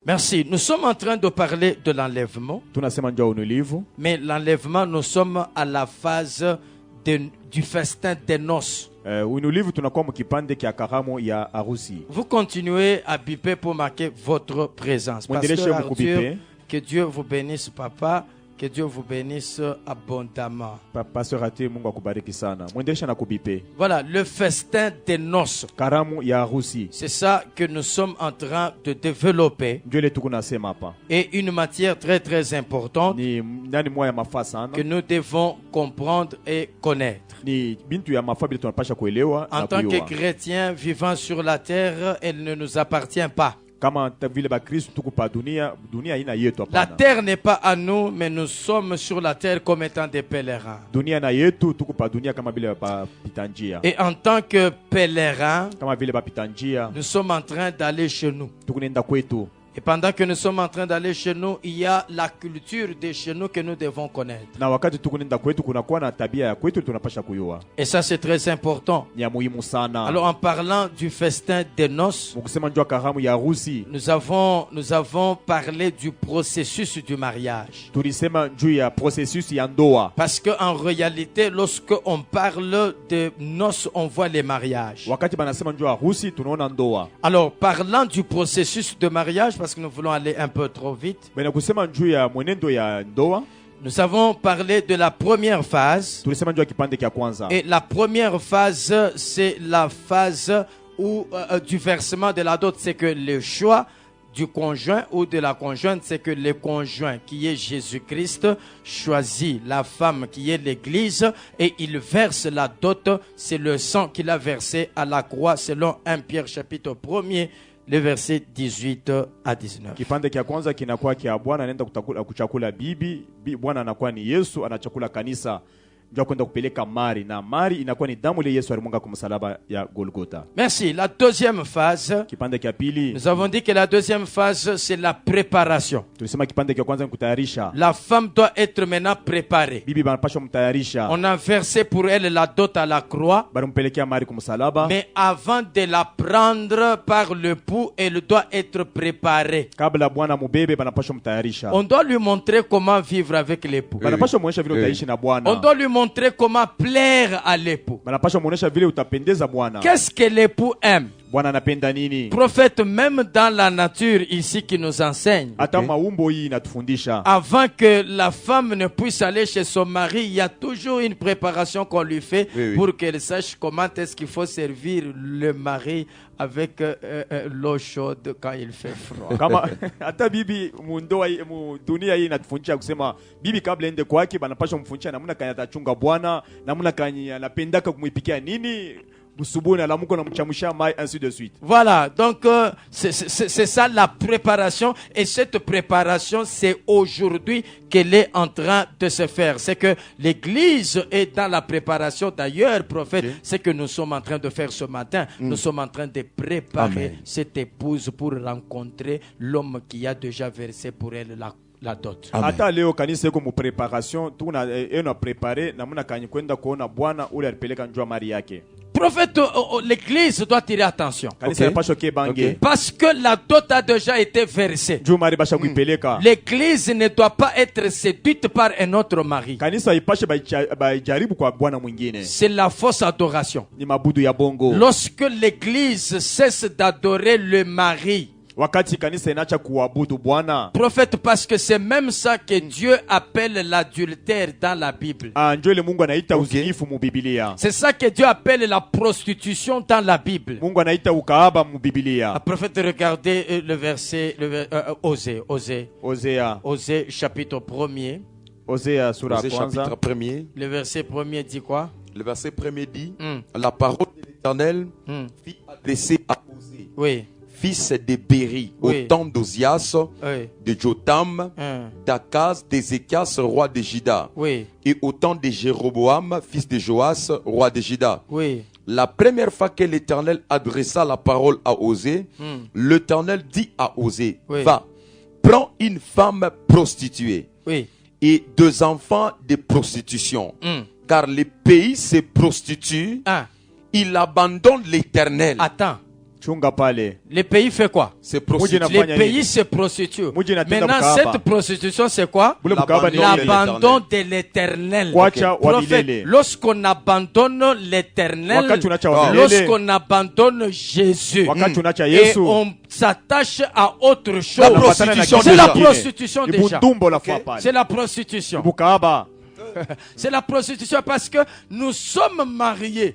Merci. Nous sommes en train de parler de l'enlèvement. Mais l'enlèvement, nous sommes à la phase du festin des noces. Vous continuez à biper pour marquer votre présence. Pasteur Arthur, que Dieu vous bénisse, papa. Que Dieu vous bénisse abondamment. Voilà, le festin des noces. C'est ça que nous sommes en train de développer. Et une matière très très importante que nous devons comprendre et connaître. En tant que chrétiens vivant sur la terre, elle ne nous appartient pas. La terre n'est pas à nous, mais nous sommes sur la terre comme étant des pèlerins. Et en tant que pèlerins, nous sommes en train d'aller chez nous. Et pendant que nous sommes en train d'aller chez nous, il y a la culture de chez nous que nous devons connaître. Et ça, c'est très important. Alors, en parlant du festin des noces, nous avons parlé du processus du mariage. Parce qu'en réalité, lorsque on parle de noces, on voit les mariages. Alors, parlant du processus de mariage, parce que nous voulons aller un peu trop vite, nous avons parlé de la première phase. Et la première phase, c'est la phase où, du versement de la dot, c'est que le choix du conjoint ou de la conjointe, c'est que le conjoint qui est Jésus-Christ choisit la femme qui est l'Église et il verse la dot. C'est le sang qu'il a versé à la croix selon 1 Pierre chapitre 1er. Le verset 18 à 19. Kipande kia kwanza kinakuwa kia Bwana anaenda kuchakula bibi, Bwana anakuwa ni Yesu anachakula kanisa. Merci. La deuxième phase, nous avons dit que la deuxième phase, c'est la préparation. La femme doit être maintenant préparée. On a versé pour elle la dot à la croix. Mais avant de la prendre par l'époux, elle doit être préparée. On doit lui montrer comment vivre avec l'époux. On doit lui montrer comment plaire à l'époux. Qu'est-ce que l'époux aime? Prophète, même dans la nature ici qui nous enseigne, avant que la femme ne puisse aller chez son mari, il y a toujours une préparation qu'on lui fait pour qu'elle sache comment est-ce qu'il faut servir le mari avec l'eau chaude quand il fait froid. Voilà, donc c'est ça la préparation. Et cette préparation, c'est aujourd'hui qu'elle est en train de se faire. C'est que l'Église est dans la préparation. D'ailleurs, prophète, c'est que nous sommes en train de faire ce matin. Nous sommes en train de préparer cette épouse pour rencontrer l'homme qui a déjà versé pour elle la dot. Hata leo kanisa iko mu préparation tuna préparé namuna kanyi kwenda kuona Bwana ule alipeleka njoo mari yake. Prophète, l'église doit tirer attention. Parce que la dot a déjà été versée. L'église ne doit pas être séduite par un autre mari. C'est la fausse adoration. Lorsque l'église cesse d'adorer le mari, prophète, parce que c'est même ça que Dieu appelle l'adultère dans la Bible. C'est ça que Dieu appelle la prostitution dans la Bible. Prophète, regardez le verset, Osée chapitre 1er. Osée chapitre 1er. Le verset 1er dit quoi? Le verset 1er dit la parole de l'Éternel fit adresser à Osée. Oui. Fils de Béri, au temps d'Ozias, de Jotam, d'Akaz, d'Ézéchias, roi de Juda, et au temps de Jéroboam, fils de Joas, roi de Juda. La première fois que l'Éternel adressa la parole à Osée, l'Éternel dit à Osée, va, prends une femme prostituée et 2 enfants de prostitution, car le pays se prostitue, il abandonne l'Éternel. Attends. Les pays fait quoi? C'est prostitué. Les pays se prostituent. Maintenant, cette prostitution, c'est quoi? L'abandon de l'éternel. Prophète, lorsqu'on abandonne l'éternel, lorsqu'on abandonne Jésus, et on s'attache à autre chose, c'est la prostitution déjà. C'est la prostitution. C'est la prostitution parce que nous sommes mariés.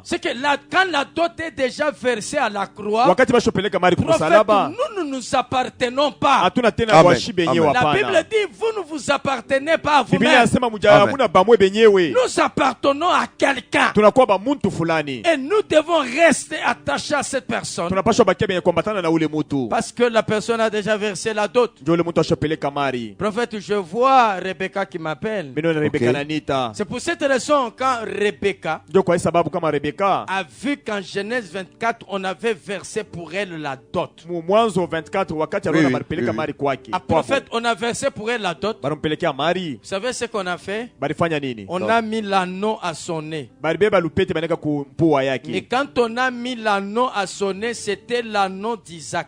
C'est que quand la dot est déjà versée à la croix, prophète, nous ne nous appartenons pas. Amen. La Bible dit, vous ne vous appartenez pas à vous-même. Nous appartenons à quelqu'un. Et nous devons rester attachés à cette personne. Parce que la personne a déjà versé la dot. Prophète, je vois Rebecca qui m'appelle. Okay. C'est pour cette raison quand Rebecca a vu qu'en Genèse 24 on avait versé pour elle la dot. Prophète, on a versé pour elle la dot. Vous savez ce qu'on a fait? On a mis l'anneau à son nez. Et quand on a mis l'anneau à son nez, c'était l'anneau d'Isaac.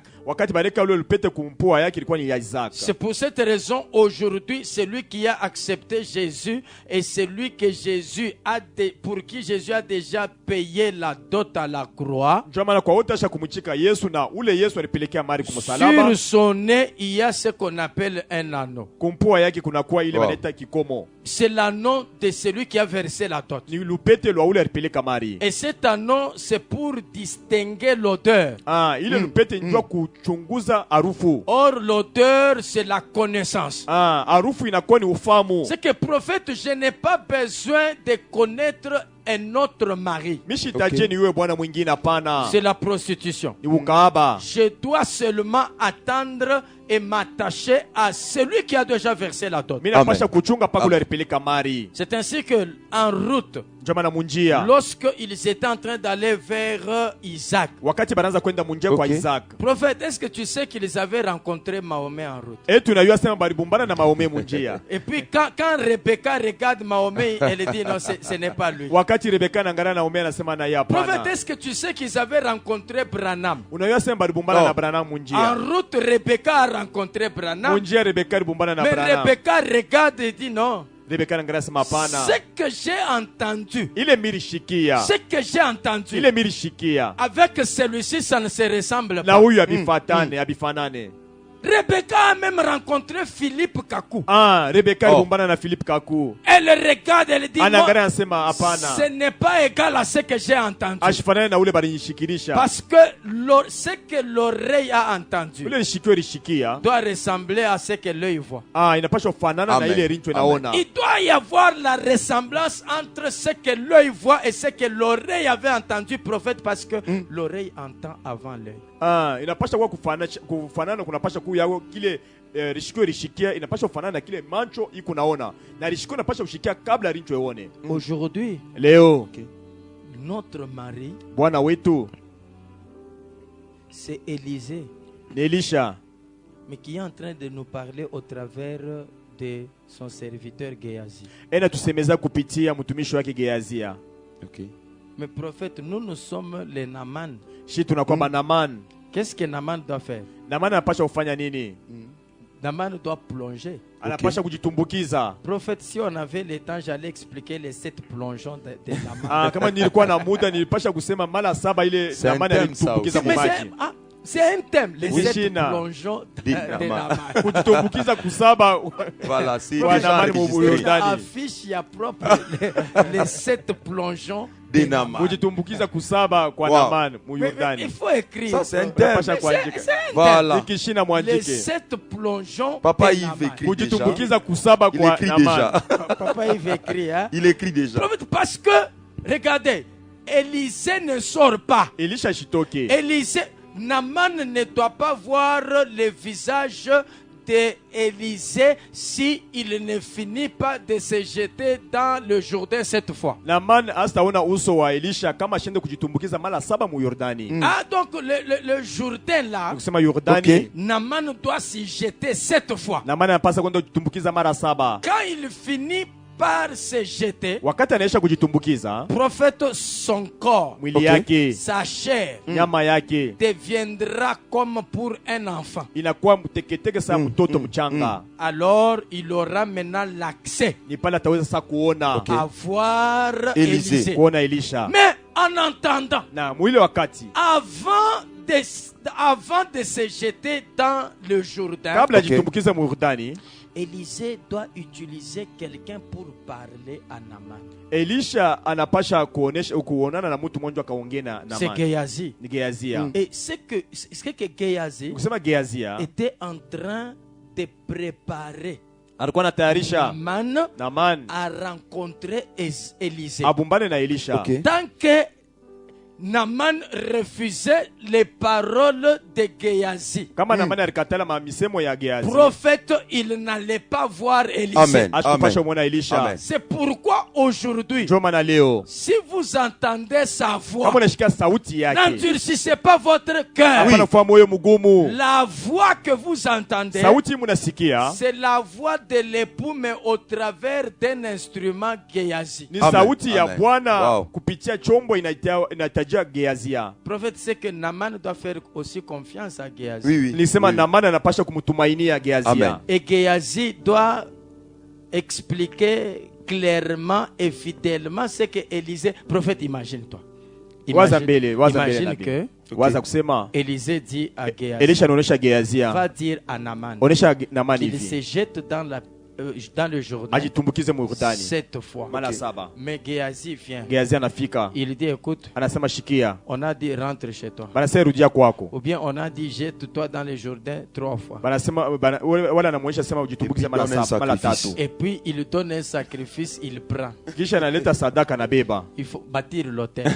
C'est pour cette raison aujourd'hui celui qui a accepté Jésus et celui que Jésus pour qui Jésus a déjà payé la dot à la croix. Sur son nez il y a ce qu'on appelle un anneau. C'est l'anneau de celui qui a versé la dot. Et cet anneau c'est pour distinguer l'odeur. Or l'odeur c'est la connaissance. C'est que prophète, je n'ai pas besoin de connaître un autre mari. Okay. C'est la prostitution. Je dois seulement attendre et m'attacher à celui qui a déjà versé la dot. C'est ainsi que en route, lorsqu'ils étaient en train d'aller vers Isaac, okay. Prophète, est-ce que tu sais qu'ils avaient rencontré Mahomet en route? Et puis quand Rebecca regarde Mahomet, elle dit non, ce n'est pas lui. Prophète, est-ce que tu sais qu'ils avaient rencontré Branham? En route, Rebecca a rencontré Branham. Mais Rebecca regarde et dit non. Ce que j'ai entendu, avec celui-ci, ça ne se ressemble pas. Rebecca a même rencontré Philippe Kakou. Elle regarde, elle dit ce n'est pas égal à ce que j'ai entendu. Parce que ce que l'oreille a entendu doit ressembler à ce que l'œil voit. Il doit y avoir la ressemblance entre ce que l'œil voit et ce que l'oreille avait entendu, prophète, parce que l'oreille entend avant l'œil. Yao kile rishikio rishikia inapaswa kufanana na kile macho iko naona na rishikio inapaswa kushikia kabla rincho ione. Aujourd'hui, leo notre mari, bwana wetu, c'est Élisée, Elisha, mais qui est en train de nous parler au travers de son serviteur Géasi. Ena tusemeza kupitia mtumishi wake Géazia. Okay. Mais prophète, nous sommes les Naman. Si tunakuwa Naman. Qu'est-ce que Naman doit faire? Naman anapaswa kufanya nini? Naman doit plonger. Anapaswa kujitumbukiza. Prophète, si on avait le temps, j'allais expliquer les 7 plongeons de Naman. Kama nilikuwa na muda nilipasha kusema mala 7 ile Naman alitumbukiza mu maji. C'est un thème, les 7 plongeons de Naman. Kujitumbukiza kusaba. Voilà, c'est affiche ya propre les 7 plongeons de Naman. Kujitumbukiza kusaba kwa Naman mu Yordani. Il faut écrire. Ça c'est un thème. Voilà. Les 7 plongeons. Papa Yves écrit déjà. Kujitumbukiza kusaba kwa Naman. Papa Yves écrit, hein? Il écrit déjà. Parce que regardez, Élisée ne sort pas. Elisha shitoke. Élisée, Naman ne doit pas voir le visage d'Élisée si il ne finit pas de se jeter dans le Jourdain cette fois. Naman astaona uso wa Elisha kama shende kujitumbukiza mara 7 mu Yordani. Ah, donc le Jourdain là, okay. Naman doit s'y jeter 7 fois. Naman anapaswa kwenda kujitumbukiza mara 7. Quand il finit prépare se jeter, wakati anaisha kujitumbukiza, prophète, son corps, mwili yake, sa chair, nyama yake deviendra comme pour un enfant. inakuwa mteketeke sa mtoto mchanga. Alors il aura maintenant l'accès Ni pale ataweza sasa kuona à voir Élisée. kuona Elisha. Mais en entendant, Na mwile wakati avant de se jeter dans le Jourdain, kabla jitumbukiza mu Yordani, Élisée doit utiliser quelqu'un pour parler à Naaman. Elisha anapasha kuonana na mtu mmoja akaongea na Naaman. C'est Géasi. Ni Geazia. Et ce que Géasi Kusema Geazia était en train de préparer alikuwa anatayarisha Naaman à rencontrer Élisée. abumbane na Elisha. Tant que Naaman refusait les paroles de Géasi, Kama Naaman alikatala misemo ya Geazi, prophète, il n'allait pas voir Élisée. Amen. asikupasha muona Elisha. Amen. C'est pourquoi aujourd'hui, Ndio maana leo si vous entendez sa voix, kama unasikia sauti yake, n'endurcissez pas votre cœur. hapana kufa moyo mgumu. La voix que vous entendez, Sauti munasikia c'est la voix de l'époux, mais au travers d'un instrument Géasi. ni Amen. sauti ya Amen. Bwana Wow. kupitia chombo inatajia Geazia. Prophète sait que Naaman doit faire aussi confiance à Géasi. Oui, oui. Nilisema Oui. Naaman anapasha kumtumainia Amen. Geazia. Et Géasi doit expliquer clairement et fidèlement ce que Élisée... Prophète, imagine-toi. Waza mbele Imagine nabii. que Waza kusema Élisée dit à Géasi, Elisha anaonesha Geazia, va dire à Naaman onesha Naaman qu'il hivi se jette dans le Jourdain ajitumbukize mu Yordani 7 fois. mara 7. Mais Géasi vient. Geazia anafika, Il dit, écoute, anasema shikia, on a dit rentre chez toi. banasema rudia kwako, Ou bien on a dit jette-toi dans le Jourdain 3 fois. banasema wala anamuonyesha sema ujitumbukize mara Et puis, donne un 7 mara sacrifice. 3, Et puis il donne un sacrifice, il prend. kisha analeta sadaka na beba Il faut bâtir l'autel.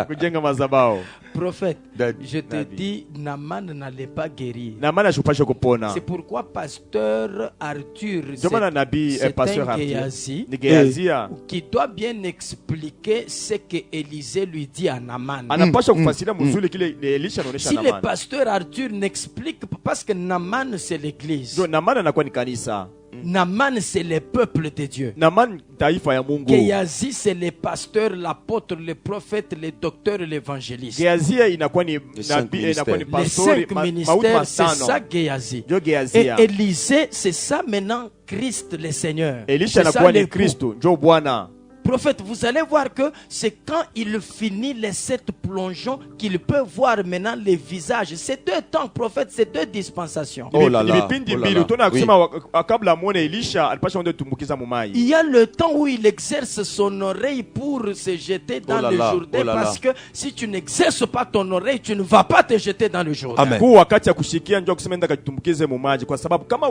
kujenga mazabao. Prophète, Daddy, je te Daddy. dis, Naaman n'allait pas guérir. Naaman ashupashe kupona. C'est pourquoi pasteur Arthur, Ndio maana nabii c'est pasteur un Arthur Géasi ni Geazia qui doit bien expliquer ce que Élisée lui dit à Naaman. anapasha kufasiria mzuri kile Elisha anaonesha Si le Naaman. pasteur Arthur n'explique pas, parce que Naaman c'est l'église, Ndio Naaman anakuwa ni kanisa. Naaman c'est le peuple de Dieu, Naaman taifa ya Mungu. Géasi c'est le pasteur, l'apôtre, le prophète, le docteur, l'évangéliste. Geazia inakuwa ni nabii, inakuwa ni Les pastori, 5 mauti ministères, c'est ça matano. Géasi. Ndio Et Geazia. Élisée, c'est ça maintenant Christ le Seigneur. Elisha C'est ça anakuwa ni l'époux. Kristo, ndio Bwana. Prophète, vous allez voir que c'est quand il finit les 7 plongeons qu'il peut voir maintenant les visages. C'est 2 temps, prophète, c'est 2 dispensations. Oh là là. Vipindi Oh là mbili là. utaona Oui. kusema kabla amuone Elisha alipasha ende tumbukiza mumai. Il y a le temps où il exerce son oreille pour se jeter dans Oh là le là, Jourdain, oh là là. parce que si tu n'exerces pas ton oreille, tu ne vas pas te jeter dans le Jourdain. Amen. Huu wakati ya kushikia njoo kusema enda kujitumbukize mumaji, kwa sababu kama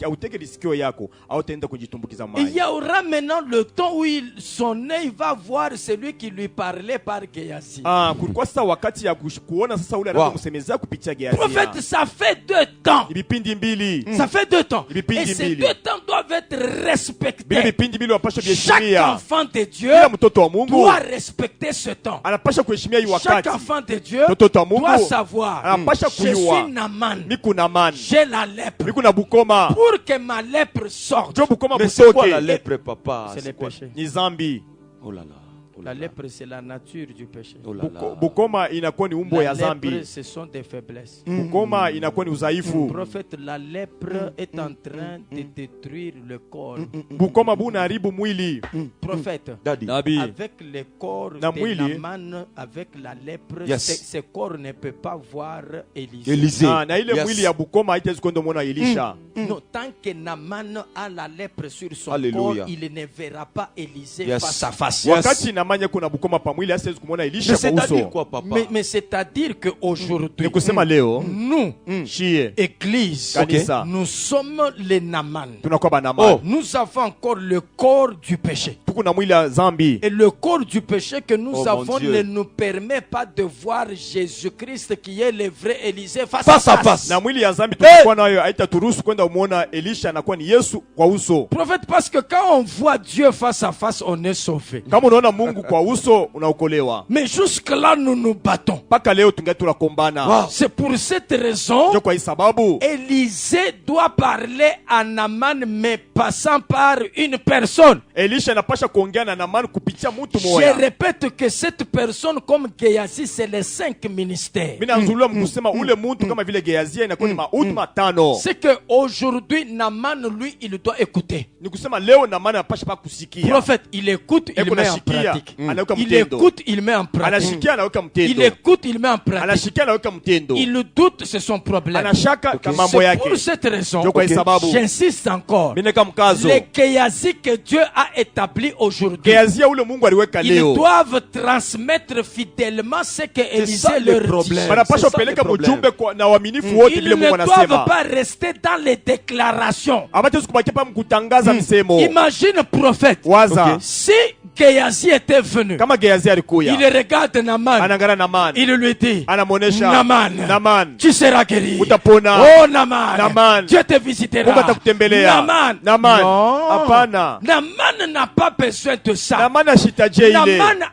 auteke lisikio yako hautaenda kujitumbukiza Il y mumaji. aura maintenant le temps où son œil va voir celui qui lui parlait par Géasi. Kulikuwa sasa wakati ya kuona sasa ule anamsemezea kupitia Geazia. Prophète, ça fait 2 temps. Vipindi mbili. Ça fait 2 temps. Vipindi Et ces mbili. 2 temps doivent être Vile respectés. vipindi mbili wapasha Chaque kuheshimia. enfant de Dieu Kila mtoto wa Mungu doit respecter ce temps. anapasha kuheshimia hii Chaque wakati. enfant de Dieu Mtoto wa Mungu doit savoir, anapasha je kujua. suis Naaman, Miku Naaman, j'ai la lèpre. miku na bukoma. Pour que ma lèpre sorte, Njoo bukoma Mais c'est quoi la butoke. lèpre, papa? c'est le quoi? péché. Ni zambi. Oh là là. Oh là La là. lèpre, c'est la nature du péché. Oh là là. Bukoma inakuwa ni umbo La ya lèpre, zambi. ce sont des faiblesses. Bukoma inakuwa ni udhaifu. Prophète, la lèpre est en train de détruire le corps. Bukoma buna haribu mwili. Prophète, Daddy. avec le corps Na de mwili. Naaman, avec la lèpre, Yes. ce corps ne peut pas voir Élisée. Élisée. Na ile Yes. mwili ya Bukoma haitawezi kwenda muona Elisha. Non, tant que Naaman a la lèpre sur son Alléluia. corps, il ne verra pas Élisée Yes. face à face. Yes. Wakati Namanya kuna Bukoma pa mwili hasiwezi kumuona Elisha Mais kwa c'est-à-dire uso. quoi, papa? Mais c'est-à-dire qu'aujourd'hui, Ni kusema leo nous, shie Église, kanisa nous sommes les Naaman. tunakuwa banama. Nous avons encore le corps du péché. Et le corps du péché que nous avons ne nous permet pas de voir Jésus-Christ qui est le vrai Élisée face à face. Prophète, parce que quand on voit Dieu face à face, on est sauvé. Mais jusque-là, nous nous battons. C'est pour cette raison, Élisée doit parler à Naaman, mais passant par une personne. Je répète que cette personne, comme Géasi, c'est les 5 ministères. C'est qu'aujourd'hui, Naaman, lui, il doit écouter. Prophète, il écoute, il met en pratique. Il écoute, il met en pratique. Il écoute, il met en pratique. Il doute, c'est son problème. C'est pour cette raison, j'insiste encore. Les Géasi que Dieu a établis aujourd'hui, ils doivent transmettre fidèlement ce que Élisée leur dit. Ils ne doivent pas rester dans les déclarations. Imagine, prophète, si Géasi était venu, il regarde Naaman, il lui dit, Naaman, tu seras guéri. Oh Naaman, Dieu te visitera. Naaman n'a pas besoin de ça. Naaman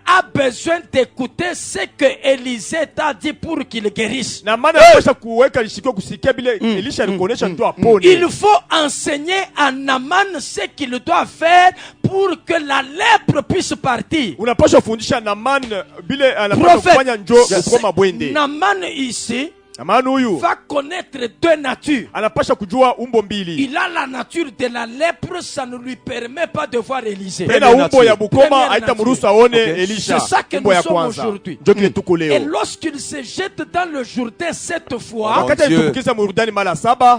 a besoin d'écouter ce que Élisée t'a dit pour qu'il guérisse. Il faut enseigner à Naaman ce qu'il doit faire pour que la lèpre puisse partir. Prophète, Naaman ici va connaître deux natures. Il a la nature de la lèpre, ça ne lui permet pas de voir Élisée. C'est ça que nous sommes aujourd'hui. Et lorsqu'il se jette dans le Jourdain cette fois,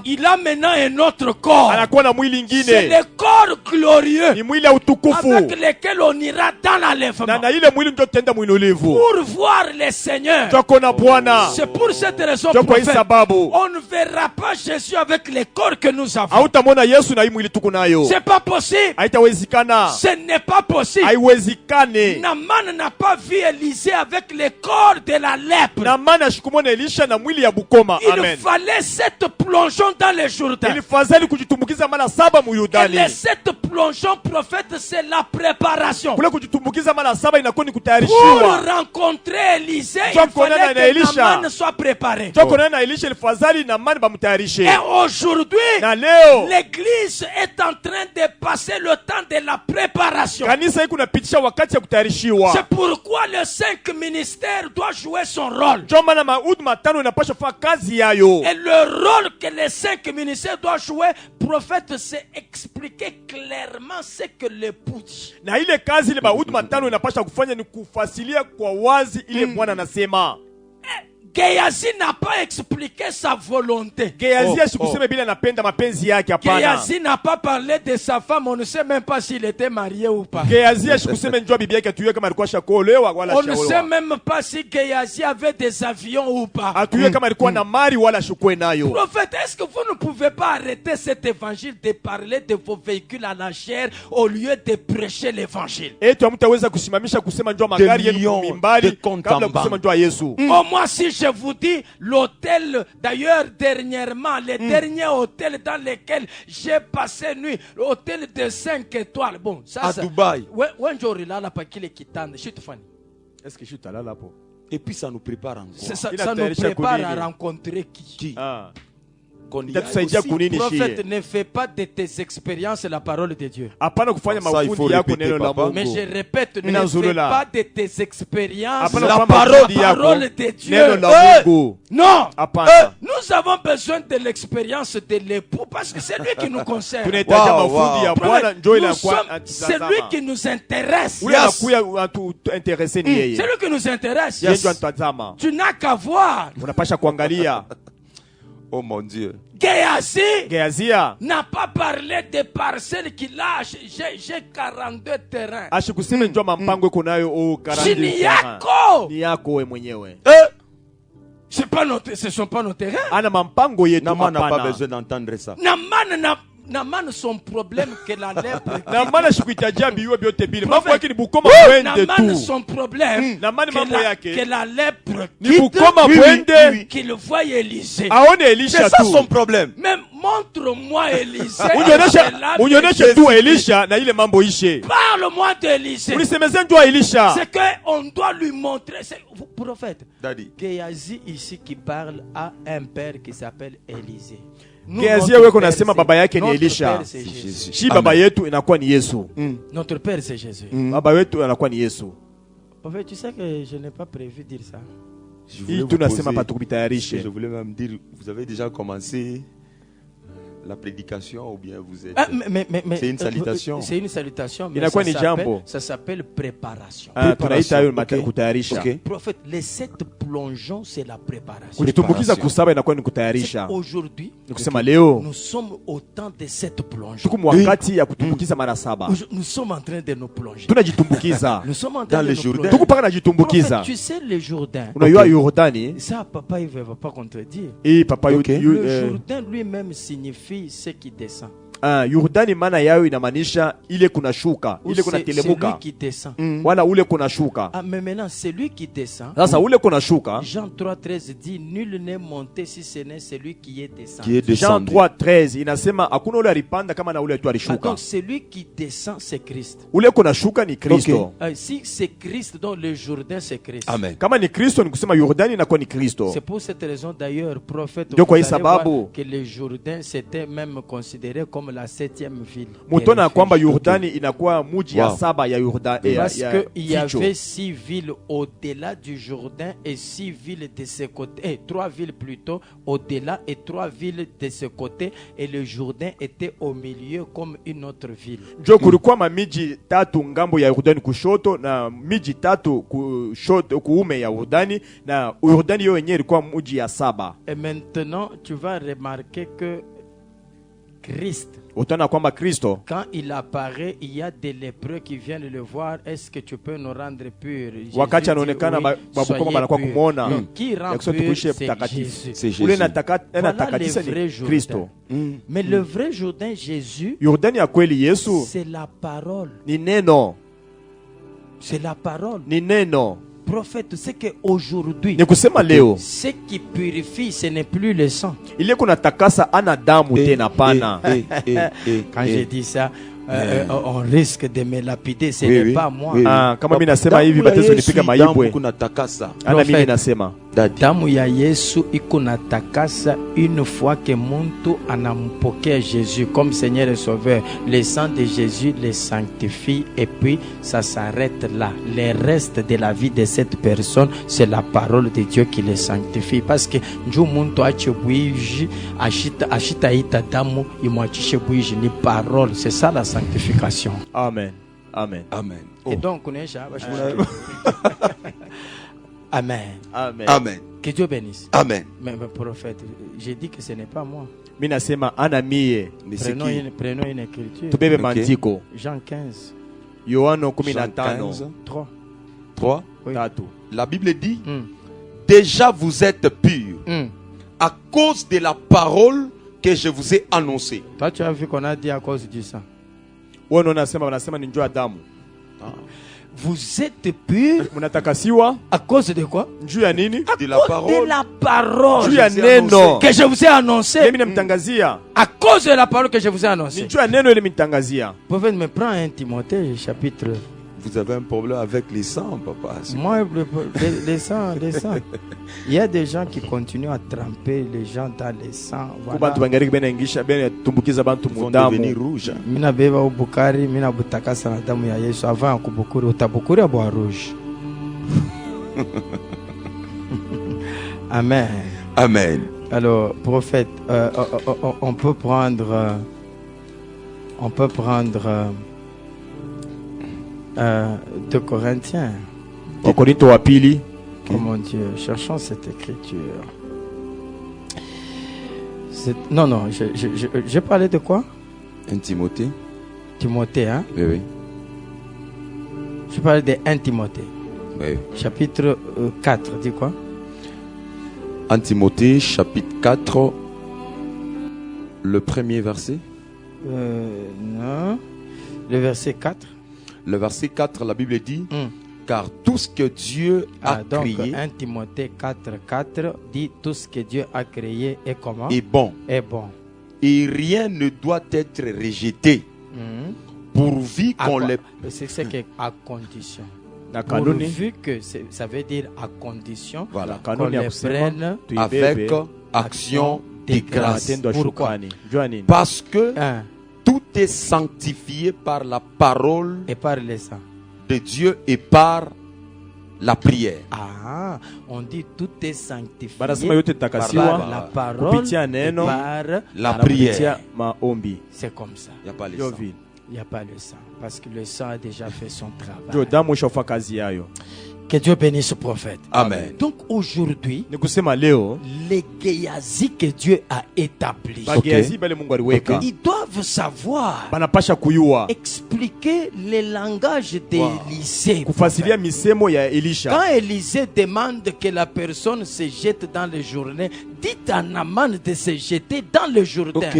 il a maintenant un autre corps. C'est le corps glorieux avec lequel on ira dans l'enlèvement pour voir le Seigneur. C'est pour cette raison, prophète, on ne verra pas Jésus avec les corps que nous avons. C'est pas possible. Ce n'est pas possible. Naaman n'a pas vu Élisée avec les corps de la lèpre. Il fallait cette plongeon dans les Jourdains. Et cette plongeon, prophète, c'est la préparation. Pour rencontrer Élisée, il fallait que Naaman soit préparé. Et aujourd'hui, l'église est en train de passer le temps de la préparation. C'est pourquoi les 5 ministères doivent jouer son rôle. Et le rôle que les 5 ministères doivent jouer, prophète, c'est expliquer clairement ce que l'époux dit. Géasi n'a pas expliqué sa volonté. Géasi n'a pas parlé de sa femme. On ne sait même pas s'il était marié ou pas. On ne sait même pas si Géasi avait des avions ou pas. Prophète, est-ce que vous ne pouvez pas arrêter cet évangile de parler de vos véhicules à la chair au lieu de prêcher l'évangile? Au moins, si je vous dis l'hôtel, d'ailleurs dernièrement, les derniers hôtels dans lesquels j'ai passé nuit, l'hôtel de 5 étoiles. Bon, ça à Dubaï. Est-ce que je suis là pour? Et puis ça nous prépare encore. Ça nous prépare à rencontrer qui? Prophète, ne fais pas de tes expériences la parole de Dieu. Ça, il faut répéter, papa. Mais je répète, ne fais pas de tes expériences la parole de Dieu. Non. Nous avons besoin de l'expérience de l'époux parce que c'est lui qui nous concerne. C'est lui qui nous intéresse. C'est lui qui nous intéresse. Tu n'as qu'à voir. Oh mon Dieu. Géasi n'a pas parlé des parcelles qu'il a. J'ai 42 terrains. Ce ne sont pas nos terrains. Naaman n'a pas besoin d'entendre ça. Naaman Naman son problème que la lèpre. Naman shikuitaja biyo byote bile. Prophète. Mambo yake ni bukoma bwende Naman tu. son problème. Naman mambo yake. Que la lèpre. Ni bukoma bwende. Qu'il voie Élisée. Aone Elisha C'est ça tu. son problème. Même montre-moi Élisée. Unyonyeshe tu Elisha na ile mambo ishe. Parle-moi d'Élisée. Unisemeze njoo Elisha. C'est qu'on doit lui montrer. Prophète. Daddy. Gehazi ici qui parle à un père qui s'appelle Élisée. Gehazi weko nasema baba yake ni Elisha. Shi baba yetu inakuwa ni Yesu. Notre père c'est Jésus. Baba wetu anakuwa ni Yesu. Prophète, tu sais que je n'ai pas prévu dire ça. Hii tunasema patukubitayarishe. Je voulais même dire, vous avez déjà commencé la prédication ou bien vous êtes... c'est une salutation. C'est une salutation, mais ça s'appelle préparation. Tunaita hiyo kutayarisha. Prophète, les 7 plongeons, c'est la préparation. Kulitumbukiza kusaba inakuwa ni kutayarisha. Aujourd'hui, nous sommes au temps des 7 plongeons. Tuko wakati ya kutumbukiza mara 7. Nous sommes en train de nous plonger. Tunajitumbukiza. Nous sommes en train dans de le Jourdain. Tuko paka najitumbukiza. Tu sais le Jourdain. Unajua Yordani? Ça papa il va pas contredire. Papa le Jourdain lui-même signifie ce qui descend. Yordani maana yao inamaanisha ile kuna shuka, ile kuna telemuka. Celui qui descend. Wala ule kuna shuka. Mais maintenant celui qui descend. Sasa ule kuna shuka. Jean 3:13 dit nul n'est monté si ce n'est celui qui est descendu. Qui est descendu. Jean 3:13 inasema hakuna ule alipanda kama na ule tu alishuka. Donc celui qui descend c'est Christ. Ule kuna shuka ni Kristo. Si c'est Christ donc le Jourdain c'est Christ. Amen. Kama ni Kristo ni kusema Yordani inakuwa ni Kristo. C'est pour cette raison d'ailleurs prophète que le Jourdain c'était même considéré comme la 7e ville. Mutona kwamba Yordani inakuwa muji ya 7 ya Yordani. Parce que il y avait 6 villes au-delà du Jourdain et 6 villes de ce côté, 3 villes plutôt au-delà et 3 villes de ce côté, et le Jourdain était au milieu comme une autre ville. Ndio kulikuwa mamiji 3 ngambo ya Yordani kushoto na miji 3 kushoto kuume ya Yordani, na Yordani yo yenyewe ilikuwa muji ya 7. Et maintenant tu vas remarquer que Christ, utaona kwamba Kristo quand il apparaît, il y a des lépreux qui viennent le voir. Est-ce que tu peux nous rendre purs? Wakati anaonekana babukoma banakuwa kumuona qui rend pur, c'est Jésus. Ule natakatisa ni Kristo. Mais le vrai Jourdain Jésus, Yordani ya kweli Yesu, c'est la parole. Ni neno. C'est la parole. Ni neno. Prophète, c'est que aujourd'hui, ce qui purifie, ce n'est plus le sang. Quand je dis ça, on risque de me lapider, ce n'est pas moi. Damu ya Yesu iko natakasa une fois que muntu anampokea Jésus comme Seigneur et Sauveur. Le sang de Jésus le sanctifie et puis ça s'arrête là. Le reste de la vie de cette personne, c'est la parole de Dieu qui le sanctifie. Parce que njo muntu ache bwiji ashita ita damu imwachishe bwiji ni parole. C'est ça la sanctification. Amen. Amen. Amen. Et donc kunesha Amen. Amen. Amen. Que Dieu bénisse. Amen. Mais prophète, j'ai dit que ce n'est pas moi. Prenons une écriture. Okay. Jean 15. Yohano 15. 3. Oui. La Bible dit déjà vous êtes purs à cause de la parole que je vous ai annoncée. Toi tu as vu qu'on a dit à cause du sang. Vous êtes purs à cause de quoi? De la parole. De la parole que je vous ai annoncé. À cause de la parole que je vous ai annoncée. Prophète me prend un Timothée chapitre. Vous avez un problème avec les sangs, papa? Moi, les sangs. Il y a des gens qui continuent à tremper les gens dans les sangs. Voilà. Ils vont devenir rouges. Mina beba ubukari, mina butakasa na damu ya Yesu. Avant kubukuri, utabukuri aboa rouge. Amen. Amen. Alors, prophète, on peut prendre 2 Corinthiens. Oh mon Dieu, cherchons cette écriture. Non, j'ai parlé de quoi? Un Timothée. Timothée, hein? Oui. Je parlais de 1 Timothée. Oui. Chapitre 4, dis quoi? 1 Timothée, chapitre 4, le premier verset. Non. Le verset 4. Le verset 4, la Bible dit car tout ce que Dieu a créé. Donc 1 Timothée 4 dit tout ce que Dieu a créé est comment? Est bon. Est bon. Et rien ne doit être rejeté. Pourvu qu'on le. C'est ce qui est à condition. Pourvu que ça veut dire à condition qu'on les prenne avec action de grâce. Pourquoi? Parce que tout est sanctifié par la parole et par le sang de Dieu et par la prière. Ah, on dit tout est sanctifié par la parole et par la prière. C'est comme ça. Il n'y a pas le sang. Il n'y a pas le sang. Parce que le sang a déjà fait son travail. Que Dieu bénisse ce prophète. Amen. Donc aujourd'hui, les Géasi que Dieu a établis, ils doivent savoir expliquer les langages d'Élisée. Quand Élisée demande que la personne se jette dans le Jourdain, dites à Naaman de se jeter dans le Jourdain.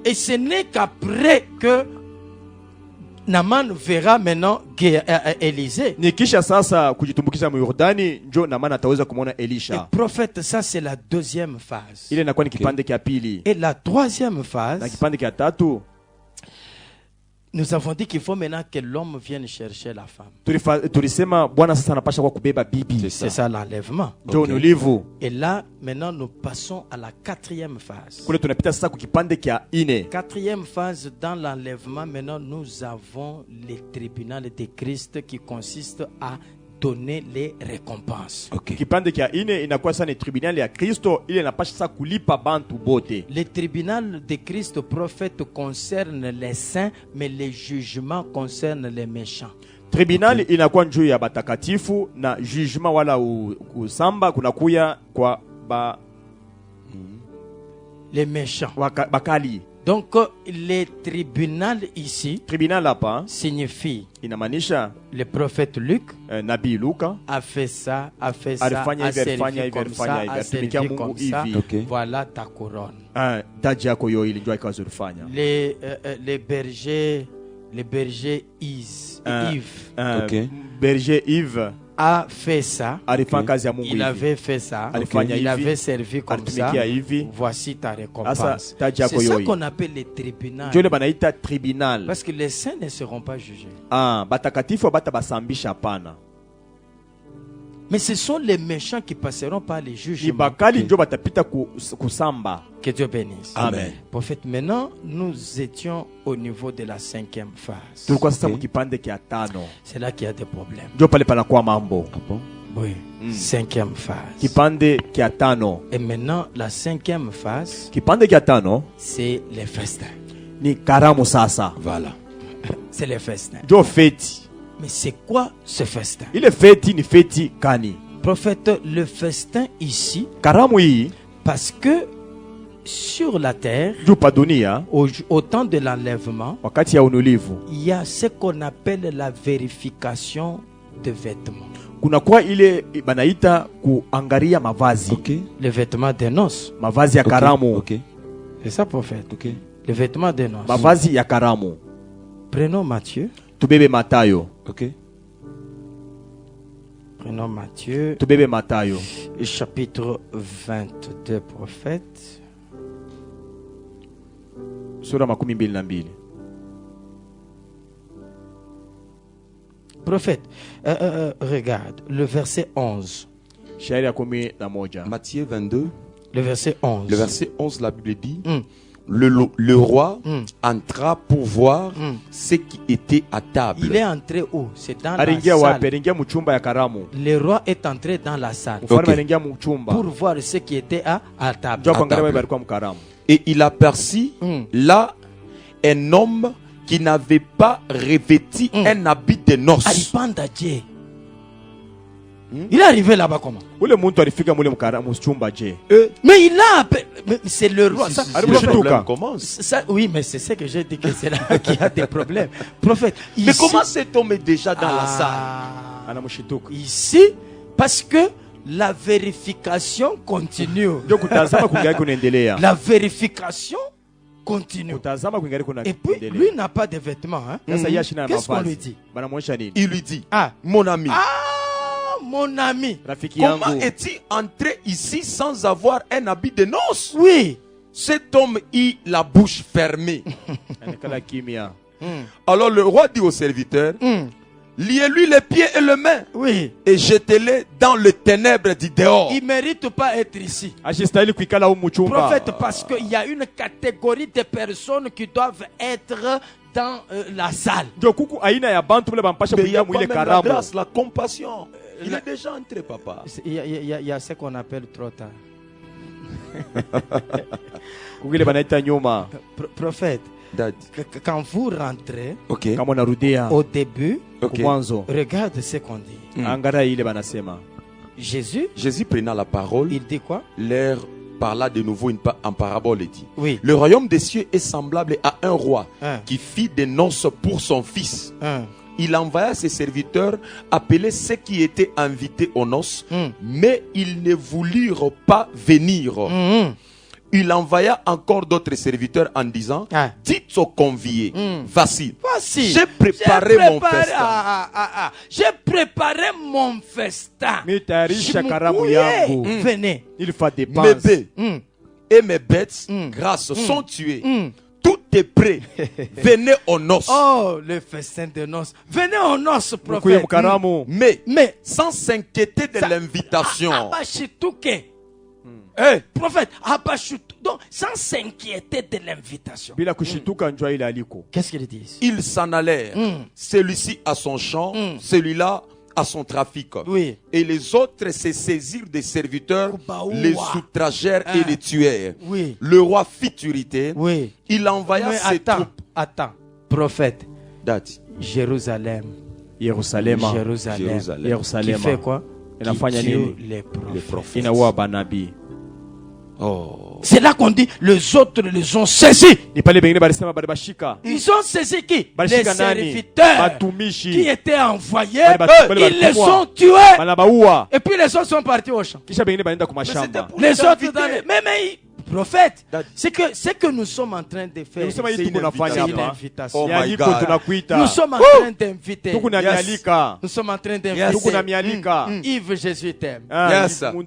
Et ce n'est qu'après que Naaman verra maintenant Élisée. Et prophète, ça c'est la deuxième phase. Et la troisième phase, nous avons dit qu'il faut maintenant que l'homme vienne chercher la femme. C'est ça l'enlèvement. Et là, maintenant, nous passons à la quatrième phase. Quatrième phase dans l'enlèvement, maintenant, nous avons les tribunaux de Christ qui consistent à donner les récompenses. Les tribunaux de Christ prophète concernent les saints, mais les jugements concernent les méchants. Tribunal inakuwa njuu ya batakatifu na jugement wala usamba kunakuya kwa les méchants. Bakali. Donc les tribunaux ici signifie le prophète Luc Nabii Luka a fait ça, a servi comme ça, a servi comme ça. Voilà ta couronne. Les bergers Yves. Berger Yves a fait ça. Il avait fait ça. Il avait servi comme ça. Voici ta récompense. C'est ça qu'on appelle les tribunaux. Parce que les saints ne seront pas jugés. Mais ce sont les méchants qui passeront par les jugements. Que Dieu bénisse. Amen. Prophète, maintenant, nous étions au niveau de la cinquième phase. C'est là qu'il y a des problèmes. Oui. Cinquième phase. Et maintenant, la cinquième phase, c'est les festins. Voilà. C'est les festins. Mais c'est quoi ce festin? Prophète, le festin ici, parce que sur la terre, au temps de l'enlèvement, il y a ce qu'on appelle la vérification de vêtements. Le vêtement des noces. C'est ça, prophète. Le vêtement des noces. Prenons Matthieu. Prenons Matthieu. Chapitre 22, prophète. Prophète, regarde le verset 11. Matthieu 22. Le verset 11. Le verset 11, la Bible dit le roi entra pour voir ce qui était à table. Il est entré où? C'est dans la salle. Le roi est entré dans la salle pour voir ce qui était à table. Et il aperçut là un homme qui n'avait pas revêtu un habit de noces. Il est arrivé là-bas comment? Mais il a... C'est le roi. Oui, mais c'est ce que j'ai dit, que c'est là qu'il y a des problèmes. Prophète, ici, mais comment cet homme est déjà dans la salle? Ici, parce que La vérification continue. La vérification continue. Et puis, lui n'a pas de vêtements. Hein? Qu'est-ce qu'on lui dit? Il lui dit, mon ami. Mon ami. Comment est-il entré ici sans avoir un habit de noces? Oui. Cet homme eut la bouche fermée. Alors le roi dit au serviteur, liez-lui les pieds et les mains, et jetez-les dans les ténèbres du dehors. Il ne mérite pas être ici. Prophète, parce qu'il y a une catégorie de personnes qui doivent être dans la salle. Mais il y a quand même la grâce, la compassion. Il est déjà entré, papa. Il y a ce qu'on appelle trop tard. Prophète, quand vous rentrez, au début, regarde ce qu'on dit. Jésus prenant la parole, il dit quoi? Leur parla de nouveau en parabole et dit, le royaume des cieux est semblable à un roi qui fit des noces pour son fils. Il envoya ses serviteurs appeler ceux qui étaient invités aux noces, mais ils ne voulurent pas venir. Il envoya encore d'autres serviteurs en disant, dites aux conviés, voici, j'ai préparé mon festin. J'ai préparé mon festin. Venez. Mes bœufs et mes bêtes grasses sont tués. Tout est prêt. Venez aux noces. Oh, le festin de noces. Venez aux noces, prophète. Mais sans s'inquiéter de l'invitation. Prophète, donc sans s'inquiéter de l'invitation. Qu'est-ce qu'il dit? Ils s'en allèrent. Celui-ci à son champ, celui-là à son trafic. Et les autres se saisirent des serviteurs, les outragèrent et les tuèrent. Le roi fit irrité. Il envoya ses troupes. Attends, prophète. Jérusalem. Qui fait quoi? Qui tue les prophètes. C'est là qu'on dit les autres les ont saisis. Ils ont saisi qui? Les serviteurs qui étaient envoyés. Ils les ont tués. Et puis les autres sont partis au champ. Les autres dans les... Mais prophète, c'est que nous sommes en train de faire. C'est une invitation. Oh my God. Nous sommes en train d'inviter. Nous sommes en train d'inviter. Yves, Jésus t'aime.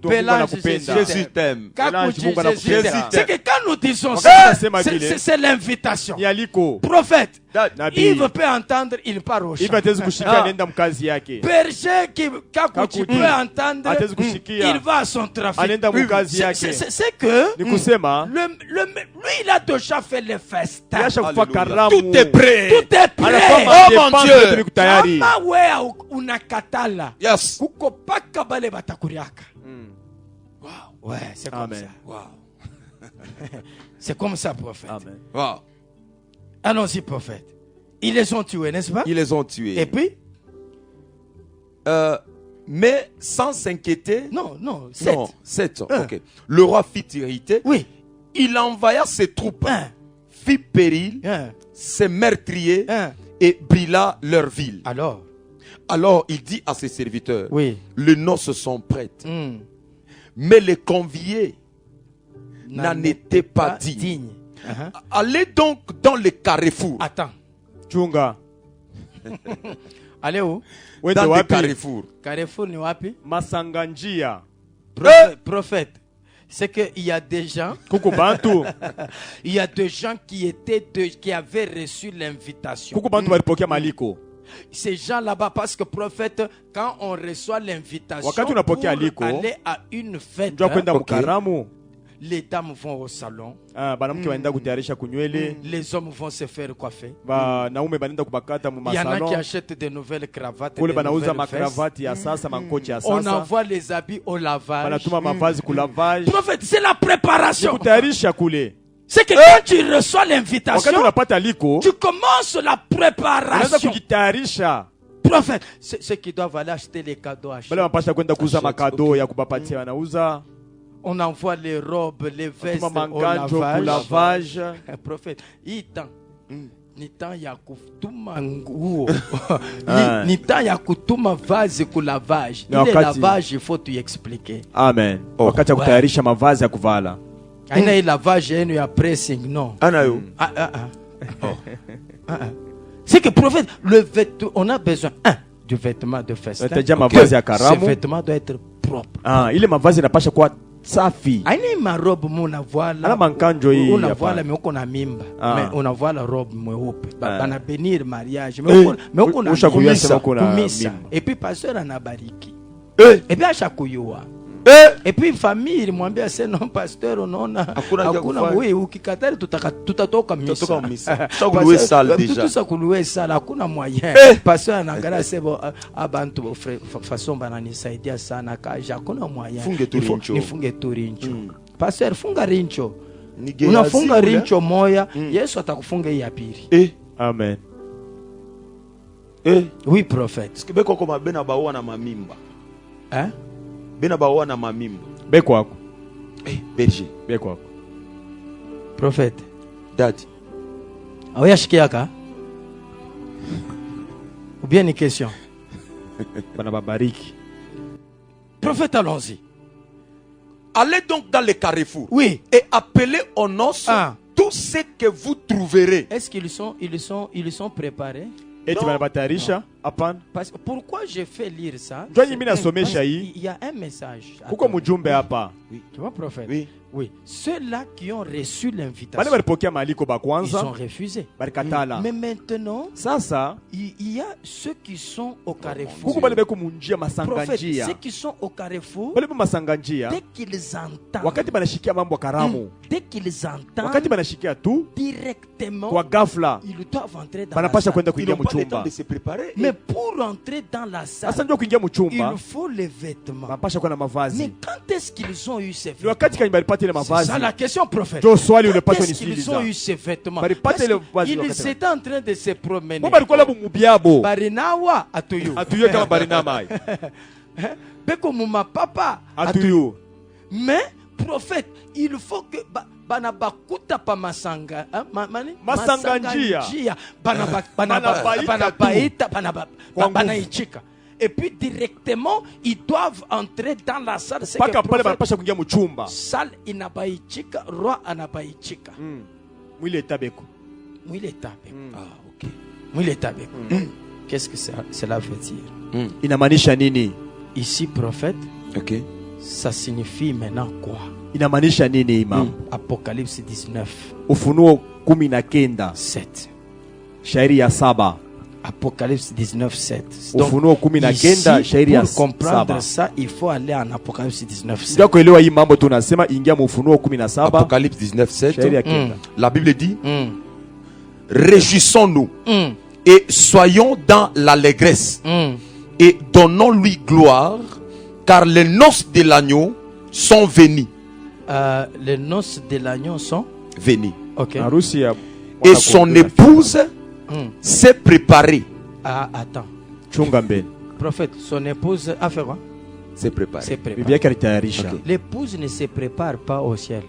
Pélange, Jésus t'aime. Jésus t'aime. C'est que quand nous disons ça, c'est l'invitation. Prophète, Yves peut entendre, il part au champ. Berger qui peut entendre, il va à son trafic. C'est que lui, il a déjà fait le festin. Tout est prêt. Tout est prêt. Oh mon Dieu. Yes. Ouais, c'est comme ça. Wow. C'est comme ça, prophète. Wow. Allons-y, prophète. Ils les ont tués, n'est-ce pas? Ils les ont tués. Et puis? Mais sans s'inquiéter. Non, 7. Ok. Le roi fit irrité. Il envoya ses troupes, fit péril, ses meurtriers et brûla leur ville. Alors il dit à ses serviteurs, les noces sont prêtes. Mais les conviés n'en étaient pas dignes. Allez donc dans les carrefours. Attends. Allez où? Dans les carrefours. Carrefour ni wapi? Masanganjia. Prophète. C'est qu'il y a des gens. Il y a des gens qui avaient reçu l'invitation. Ces gens là-bas, parce que prophète, quand on reçoit l'invitation pour aller à une fête, les dames vont au salon. Les hommes vont se faire coiffer. Il y en a qui achètent de nouvelles cravates. On envoie les habits au lavage. Prophète, c'est la préparation. C'est que quand tu reçois l'invitation, tu commences la préparation. Prophète, ceux qui doivent aller acheter les cadeaux. On envoie les robes, les vestes au lavage. Prophète, il tend. ni temps ya kutuma nguo. Ni temps ya kutuma vazi ku lavage. Ile lavage il faut tu expliquer. Amen. Wakati ya kutayarisha mavazi ya kuvala. Haina ile lavage yenu ya pressing non. Anayo. C'est que prophète, on a besoin du vêtement de festin. Ce vêtement doit être propre. Ile mavazi inapasha kuwa safi. Haina ma robe muna voila. Ala mankanjo hii. Una voila mais uko na mimba. Mais una voila robe mweupe. Bana bénir mariage. Mais uko na kumisa. Et puis pasteur anabariki. Et puis ashakuyua. Et puis famille ilimwambia sasa non pasteur unaona hakuna wewe ukikatari tutatoka misa. Tutakuliwe sala déjà. Tutakuliwe sala hakuna moyen. Pasteur anaangalia sasa abantu façon bananisaidia sana kaja hakuna moyen. Nifunge tu rincho. Pasteur funga rincho. Unafunga rincho moya, Yesu atakufunga ya pili. Amen. Oui prophète. Sikibeko koma bena baoa na mamimba. Bena baoa na mamimba. Beko wako. Berger. Beko wako. Prophète. Daddy. Awashikiaka? Ou bien une question? Bana babariki. Prophète, allons-y. Allez donc dans les carrefours. Oui. Et appelez aux noces tout ce que vous trouverez. Est-ce qu'ils sont préparés? Pourquoi je fais lire ça? Il y a un message. Oui. Tu vois, prophète? Oui. Oui. Ceux-là qui ont reçu l'invitation, ils ont refusé. Mais maintenant, il y a ceux qui sont au carrefour. Prophète, ceux qui sont au carrefour, dès qu'ils entendent, directement, ils doivent entrer dans la salle. Ils n'ont pas le temps de se préparer. Mais pour entrer dans la salle, il faut les vêtements. Mais quand est-ce qu'ils ont eu ces vêtements? C'est ça la question, prophète. Est-ce qu'ils ont eu ces vêtements? Ils étaient en train de se promener. Barinawa atuyu. Beko muma papa atuyu. Mais prophète, il faut que banabakuta pa masanga masanganjia banaichika. Et puis directement, ils doivent entrer dans la salle. Salle inabaichika, roi anabaichika. Mwile tabeko. Ah, ok. Mwile tabeko. Qu'est-ce que cela veut dire? Inamaanisha nini? Ici, prophète. Ok. Ça signifie maintenant quoi? Inamaanisha nini, imam? Apocalypse 19. Ufunuo 19. 7. Shairi ya 7. Apocalypse 19, 7. Donc, ici, pour comprendre ça, il faut aller en Apocalypse 19, 7. Apocalypse 19, 7. La Bible dit réjouissons-nous et soyons dans l'allégresse et donnons-lui gloire, car les noces de l'agneau sont venues. Les noces de l'agneau sont venues. Okay. Et son épouse s'est préparée. Ah, attends. Prophète, son épouse a fait quoi? C'est préparé. Okay. L'épouse ne se prépare pas au ciel.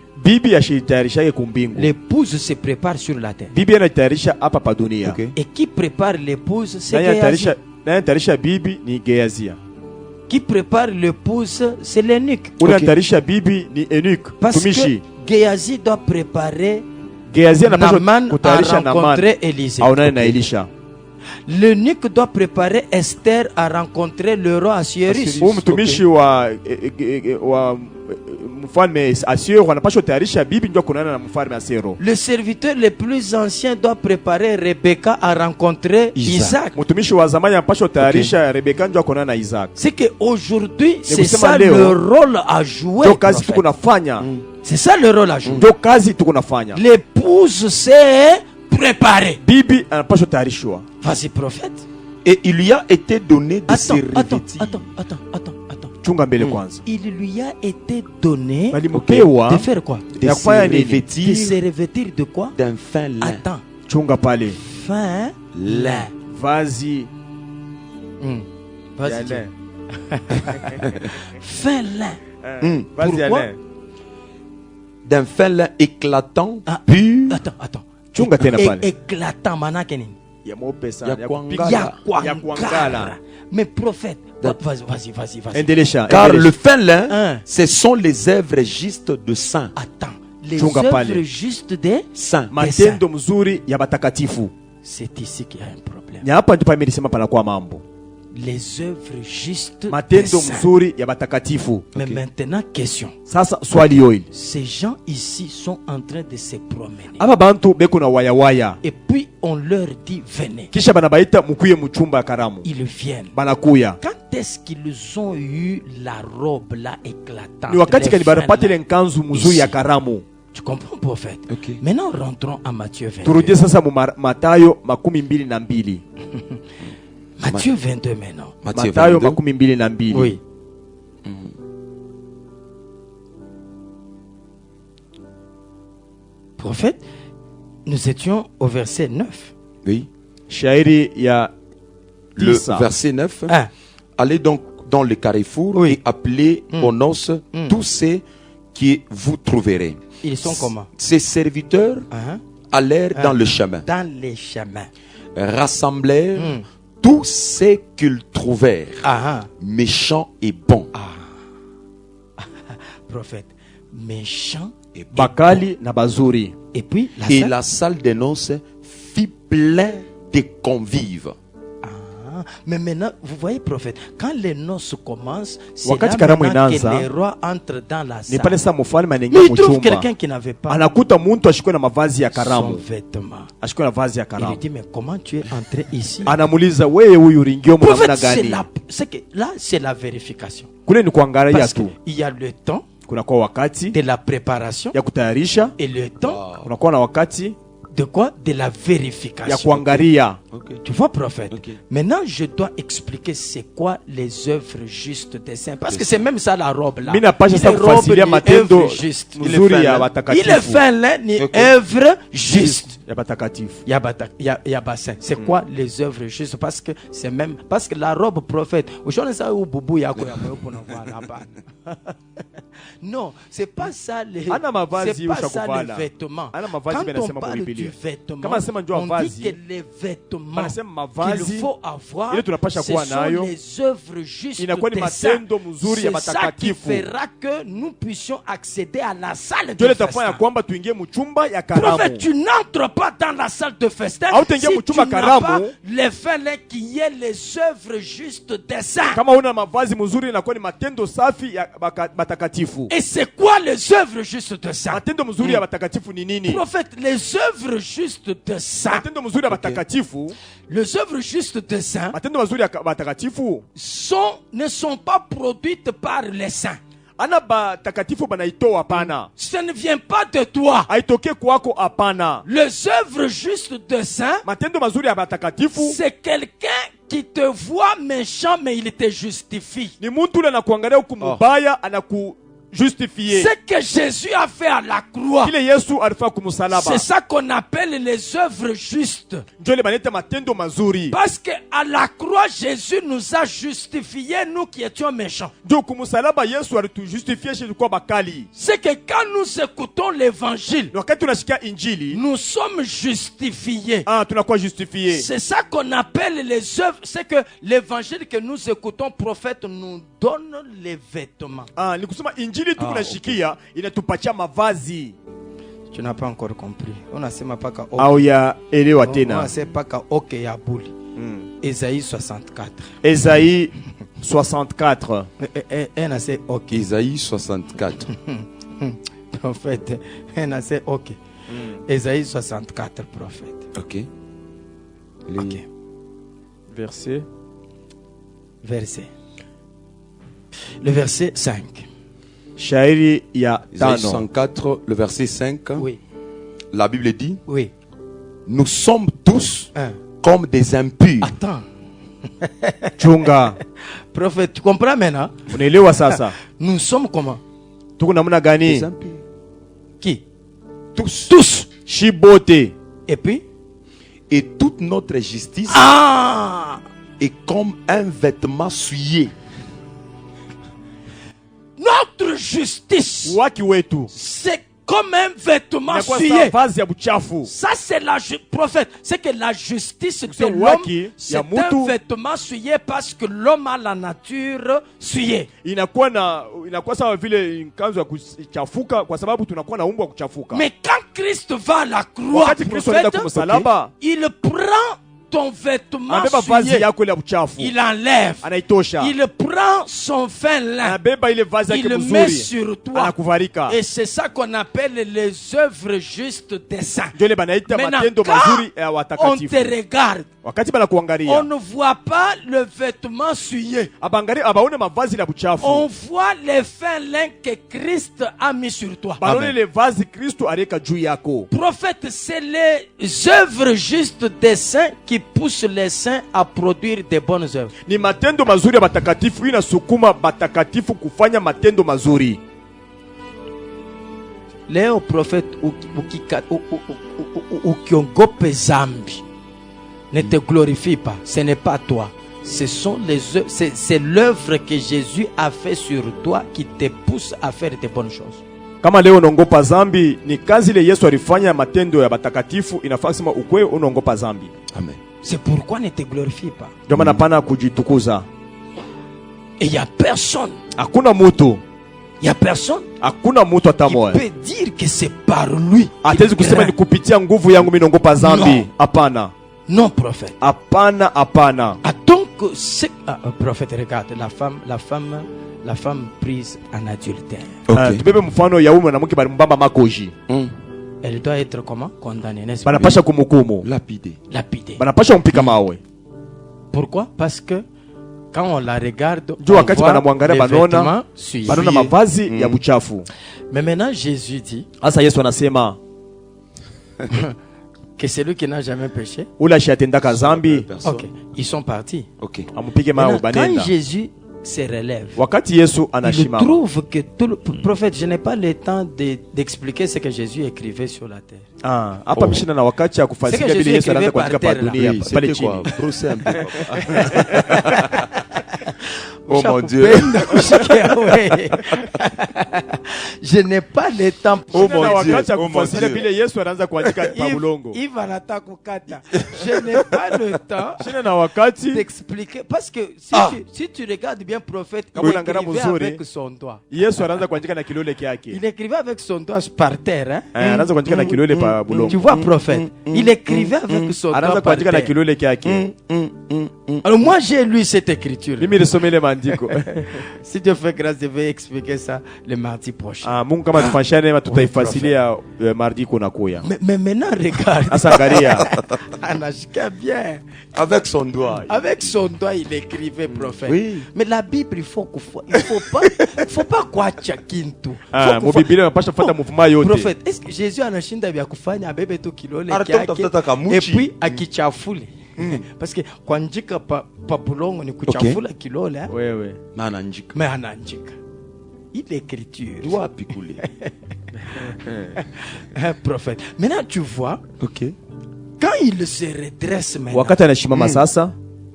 L'épouse se prépare sur la terre. Okay. Et qui prépare l'épouse, c'est Géasi. Qui prépare l'épouse, c'est l'eunuque. Okay. Parce que Géasi doit préparer Naaman à rencontrer Élisée. L'eunuque doit préparer Esther à rencontrer le roi Assuérus. Le serviteur le plus ancien doit préparer Rebecca à rencontrer Isaac. C'est qu'aujourd'hui, c'est ça le rôle à jouer. C'est ça le rôle à jouer. L'épouse s'est préparée. Vas-y, prophète. Et il lui a été donné de se revêtir. Attends. Il lui a été donné de faire quoi? De se revêtir de quoi? D'un fin lin. Attends. Fin lin. Vas-y. Fin lin. Pourquoi? D'un fin lin éclatant, pur. Attends. éclatant manake nini? Ya kuangala. Mais prophète, vas-y. Car le fin lin, ce sont les œuvres justes de saints. Attends, les œuvres justes des saints. Matendo mzuri ya batakatifu. C'est ici qu'il y a un problème. Hapa ndipo imelisema pana kwa mambo. Les œuvres justes matendo mzuri ya batakatifu. Mais maintenant question. Sasa swali yoili. Ces gens ici sont en train de se promener. Aba bantu beko na waya. Et puis on leur dit venez. Kisha banabaita mukuye muchumba ya karamu. Ils viennent. Banakuya. Quand est-ce qu'ils ont eu la robe là éclatante? Ni wakati kani banapata ile nkanzu mzuri ya karamu. Tu comprends, prophète? Okay. Maintenant rentrons à Matthieu 22. Turudie sasa mu Matayo 22. Matthieu 22 maintenant. Matthieu 22. Oui. Prophète, nous étions au verset 9. Oui. Shairi ya le verset 9. Allez donc dans le carrefour et appelez aux noces tous ceux qui vous trouverez. Ils sont comment? Ces serviteurs allèrent dans le chemin. Dans les chemins. Rassemblèrent tous ceux qu'ils trouvèrent, méchants et bons. Prophète, méchants et bakali na bazuri. Et puis la salle des noces fit plein de convives. Mais maintenant, vous voyez, prophète, quand les noces commencent, c'est là que les rois entrent dans la salle. Mais il trouve quelqu'un qui n'avait pas son vêtement. Il lui dit, mais comment tu es entré ici? Prophète, là, c'est la vérification. Parce qu'il y a le temps de la préparation et le temps de quoi? De la vérification. Okay. Tu vois, prophète? Okay. Maintenant, je dois expliquer c'est quoi les œuvres justes des saints. Parce que c'est même ça la robe là. Il est robe ni œuvre juste. Il est fin là ni œuvre juste. Il y a bassin. C'est quoi les œuvres justes? Parce que c'est même parce que la robe prophète. Non, c'est pas ça les. C'est pas ça les vêtements. Quand on parle du vêtement, on dit que les vêtements qu'il faut avoir, ce sont les œuvres justes des saints. C'est ça qui fera que nous puissions accéder à la salle de festin. Prophète, tu n'entres pas dans la salle de festin si tu n'as pas les vêtements qui est les œuvres justes des saints. Et c'est quoi les œuvres justes de saints? Prophète, les œuvres justes de saints. Les œuvres justes de saints ne sont pas produites par les saints. Ce ne vient pas de toi. Les œuvres justes de saints, c'est quelqu'un qui te voit méchant mais il te justifie. Justifié. Ce que Jésus a fait à la croix, c'est ça qu'on appelle les œuvres justes. Parce que à la croix, Jésus nous a justifiés, nous qui étions méchants. C'est que quand nous écoutons l'évangile, nous sommes justifiés. C'est ça qu'on appelle les œuvres. C'est que l'évangile que nous écoutons, prophète, nous donne les vêtements. Tu n'as pas encore compris. On a sema paka ok ya buli. Esaïe 64. Esaïe 64. Esaïe 64. Prophète, ok. Esaïe 64, prophète. Ok. Ok. Verset. Le verset 5. Shairi ya Isaïe 64, le verset 5. Oui. La Bible dit. Oui. Nous sommes tous comme des impurs. Attends. Chunga. Prophète, tu comprends maintenant? Nous sommes comment? Des impurs. Qui? Tous. Shibote. Et puis? Et toute notre justice est comme un vêtement souillé. Notre justice, c'est comme un vêtement souillé. Ça c'est la prophète. C'est que la justice de l'homme, c'est un vêtement souillé parce que l'homme a la nature souillée. Mais quand Christ va à la croix, prophète, il prend ton vêtement souillé, il enlève, il prend son fin lin, il le met sur toi, et c'est ça qu'on appelle les œuvres justes des saints. Maintenant, quand on te regarde, on ne voit pas le vêtement souillé, on voit les fins lins que Christ a mis sur toi. Prophète, c'est les œuvres justes des saints qui pousse les saints à produire des bonnes œuvres. Ni matendo mazuri ya batakatifu inasukuma batakatifu kufanya matendo mazuri. Leo prophète ukiongope zambi ne te glorifie pas, ce n'est pas toi. Ce sont c'est l'œuvre que Jésus a fait sur toi qui te pousse à faire de bonnes choses. Kama leo unaongopa zambi, ni kazi ile Yesu alifanya matendo ya batakatifu inafaa kusema ukwe unaongopa zambi. Amen. C'est pourquoi ne te glorifie pas. Ndio maana pana kujitukuza. Et il y a personne. Hakuna mtu. Il y a personne. Hakuna mtu atamoa. Il peut dire que c'est par lui. Ataweza kusema ni kupitia nguvu yangu mimi naongopa zambi. Hapana. Non, prophète. Hapana, hapana. Donc c'est prophète, regarde la femme prise en adultère. Tubebe mfano ya ume na mke bali mbamba makoji. Elle doit être comment? Condamnée, n'est-ce pas? Banapasha kumukumu. Lapidé. Banapasha kumpika mawe. Pourquoi? Parce que quand on la regarde, on voit les vêtements souillés. Mavazi ya buchafu. Mais maintenant Jésus dit asa Yesu anasema que celui qui n'a jamais péché. Ula shatendaka zambi. OK, ils sont partis. OK. Amupige mawe banenda. Quand Jésus se relève, il trouve que tout le prophète, je n'ai pas le temps d'expliquer ce que Jésus écrivait sur la terre. Ce que Jésus écrivait par terre là. C'était quoi? Procès un peu. Oh mon Dieu. Je n'ai pas le temps. Oh mon Dieu. Je n'ai pas le temps d'expliquer. Parce que si tu regardes bien prophète, il écrivait avec son doigt. Il écrivait avec son doigt par terre. Tu vois prophète, il écrivait avec son doigt par terre. Alors moi j'ai lu cette écriture. Si Dieu fait grâce, je vais expliquer ça le mardi prochain. Mais maintenant regarde. Anashika bien. Avec son doigt. Avec son doigt il écrivait prophète. Oui. Mais la Bible il faut pas quoi chakintu. Prophète, est-ce que Jésus anashinda vya kufanya bebe tu kilole kyake et puis akichafuli? Parce que kuandika pa bulongo ni kuchafula kilole. Wewe. Mais ananjika. Il l'écriture. Doit picoler. Prophète. Maintenant tu vois. OK. Quand il se redresse maintenant. Wakati anashimama sasa,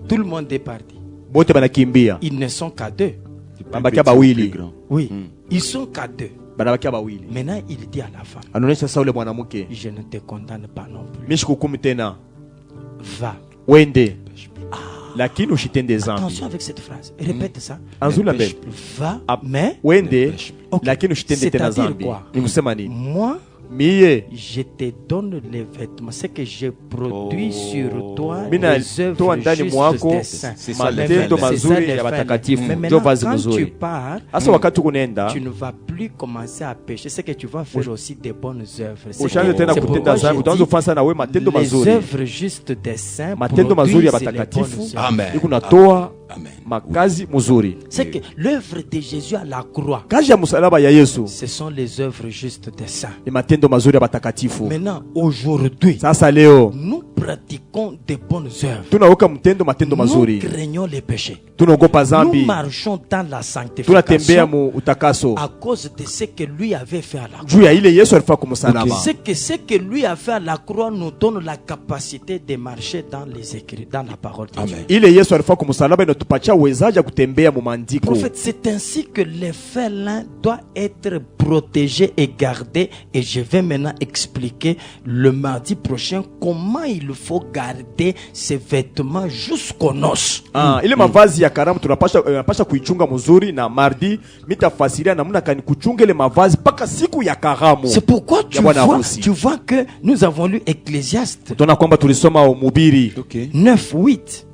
tout le monde est parti. Bote banakimbia. Ils ne sont qu'à deux. Babakia bawili. Oui. Ils sont qu'à deux. Banabakia bawili. Maintenant il dit à la femme. Anaonyesha sasa ule mwanamke. Je ne te condamne pas non plus. Mishikukumu tena. Va. Wende. Lakini ushitende zambi. Attention avec cette phrase. Répète ça. Anzula mbele. Va. Mais. Wende. Lakini ushitende tena zambi. Ni kusema nini? Moi. Miye. Je te donne les vêtements. C'est que je produis sur toi les œuvres justes des saints. Matendo mazuri ya watakatifu. Ndio vazi mzuri. Asa wakati unaenda, tu ne vas plus commencer à pécher. C'est que tu vas faire aussi des bonnes œuvres. Ushaanza tena kutenda zambi, utaanza kufanya na wewe matendo mazuri. Les œuvres justes des saints. Matendo mazuri ya watakatifu. Iko natoa makazi mzuri. C'est que l'œuvre de Jésus à la croix. Kazi ya msalaba ya Yesu. Ce sont les œuvres justes des saints. Maintenant, aujourd'hui, nous pratiquons des bonnes œuvres. Nous craignons les péchés. Nous marchons dans la sanctification à cause de ce que lui avait fait à la croix. Ce que lui a fait à la croix nous donne la capacité de marcher dans les écrits, dans la parole de Dieu. Prophète, c'est ainsi que les félins doivent être protéger et garder. Et je vais maintenant expliquer le mardi prochain comment il faut garder ces vêtements jusqu'aux noces. Ile mavazi ya karamu tunapasha kuichunga mzuri, na mardi mitafasiria namna kani kuchunga ile mavazi paka siku ya karamu. C'est pourquoi tu vois que nous avons lu Ecclésiaste. Tuna kwamba tulisoma Mhubiri 9:8.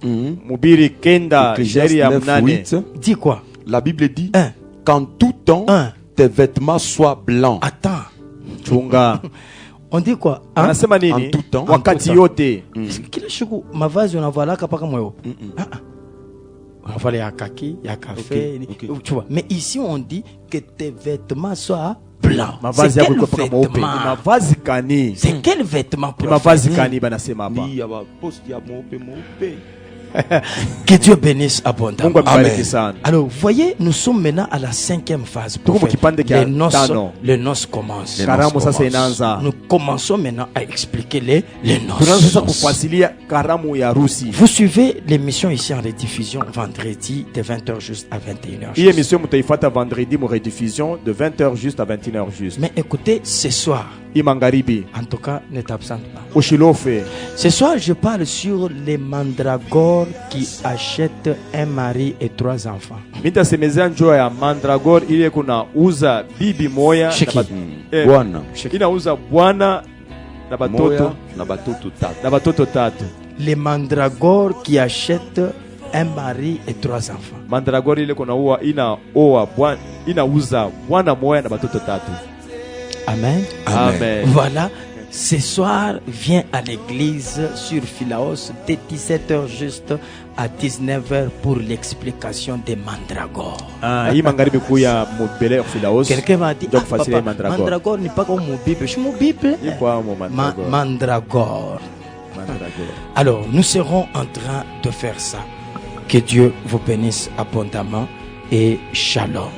Mhubiri 9:8. Dit quoi? La Bible dit qu'en tout temps tes vêtements soient blancs. Attends. Chunga. On dit quoi? Anasema nini? En tout temps. Wakati yote. Kila siku mavazi unavalaka paka moyo. Unavalia ya kaki, ya café, tu vois. Mais ici on dit que tes vêtements soient blancs. Mavazi yako iko paka mweupe. Mavazi kani? C'est quel vêtement? Mavazi kani banasema hapa? Ni ya posti ya mweupe. Que Dieu bénisse abondamment. Amen. Alors, voyez, nous sommes maintenant à la 5e phase. Les noces commencent. Nous commençons maintenant à expliquer les noces. Vous suivez l'émission ici en rediffusion vendredi de 20h juste à 21h. Vendredi, mon rediffusion de 20h juste à 21h juste. Mais écoutez, ce soir, en tout cas, ne t'absente pas. Oshilofe. Ce soir, je parle sur les mandragores qui achètent un mari et 3 enfants. Mitasemezea njoo ya mandragore ile kuna uza bibi moya bwana. Inauza bwana na batoto tatu. Les mandragores qui achètent un mari et 3 enfants. Mandragore ile kuna inauza bwana moya na batoto tatu. Amen. Amen. Voilà. Ce soir, viens à l'église sur Philaos dès 17h juste à 19h pour l'explication des mandragores. Quelqu'un m'a dit, mandragore n'est pas comme mon Bible. Je suis mon Bible. Mandragore. Alors, nous serons en train de faire ça. Que Dieu vous bénisse abondamment et shalom.